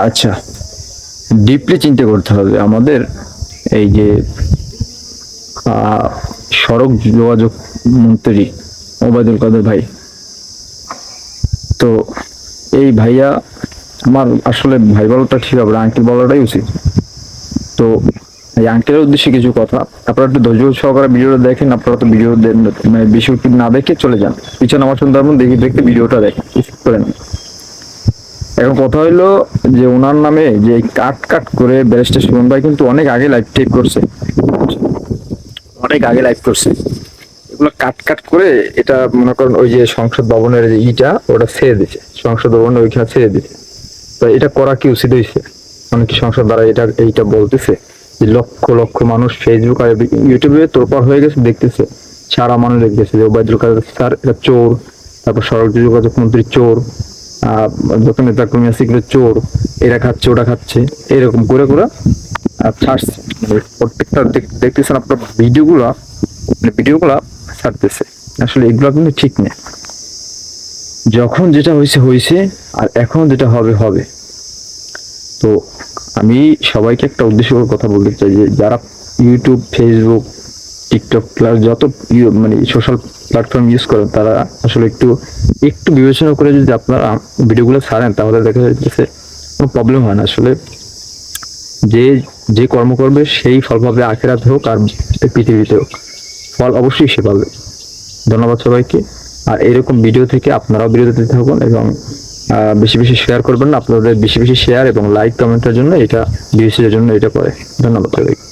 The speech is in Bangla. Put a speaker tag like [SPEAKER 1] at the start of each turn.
[SPEAKER 1] আচ্ছা, ডিপলি চিন্তা করতে হবে আমাদের। এই যে আহ, সড়ক যোগাযোগ মন্ত্রী ওবায়দুল কাদের ভাই, তো এই ভাইয়া, আমার আসলে ভাই বলাটা ঠিক হবে না, আঙ্কেল বলাটাই উচিত। তো এই আঙ্কেলের উদ্দেশ্যে কিছু কথা, আপনারা একটু ধৈর্য সহকারে ভিডিওটা দেখেন। আপনারা তো ভিডিও মানে বেশি না দেখে চলে যান, পিছনে আমার সুন্দরবন দেখে দেখতে ভিডিওটা দেখেন, স্কিপ করেন। এখন কথা হইলো যে ওনার নামে যে কাট কাট করে ব্যারিস্টার সুমন ভাই কিন্তু অনেক আগে লাইভ টেপ করছে, অনেক আগে লাইভ করছে। এগুলো কাট কাট করে এটা মনে করেন ওই যে সংসদ ভবনের যে ইটা ওটা ছেড়ে দিছে, সংসদ ভবনের ওইখানে ছেড়ে দিছে। তো এটা করা কি উচিত হয়েছে? মানে কি সংসদ দ্বারা এটা এইটা বলতেছে যে লক্ষ লক্ষ মানুষ ফেসবুক আর ইউটিউবে তোরপার হয়ে গেছে, দেখতেছে, সারা মানুষ দেখতেছে যে ওবায়দুল কাদের স্যার এটা চোর, তারপর সড়ক যোগাযোগ মন্ত্রী চোর, যত নেতা কর্মী আছে এগুলো চোর, এরা খাচ্ছে ওটা খাচ্ছে, এরকম করে করে ছাড়ছে। মানে প্রত্যেকটা দেখতেছেন আপনার ভিডিওগুলা, মানে ভিডিওগুলা ছাড়তেছে। আসলে এগুলো কিন্তু ঠিক না। যখন যেটা হয়েছে হয়েছে, আর এখন যেটা হবে হবে। তো আমি সবাইকে একটা উদ্দেশ্য করে কথা বলতে চাই যে যারা ইউটিউব, ফেসবুক, টিকটক প্লাস যত মানে সোশ্যাল প্ল্যাটফর্ম ইউজ করেন, তারা আসলে একটু একটু বিবেচনা করে যদি আপনারা ভিডিওগুলো ছাড়েন, তাহলে দেখা যাচ্ছে কোনো প্রবলেম হয় না। আসলে যে যে কর্ম করবে সেই ফল পাবে, আখেরাতে হোক আর পৃথিবীতে হোক, ফল অবশ্যই সে পাবে। ধন্যবাদ সবাইকে। আর এরকম ভিডিও থেকে আপনারাও বিরত দিতে থাকুন এবং বেশি বেশি শেয়ার করবেন না। আপনাদের বেশি বেশি শেয়ার এবং লাইক কমেন্টের জন্য এটা ভিউসের জন্য এটা করে। ধন্যবাদ সবাইকে।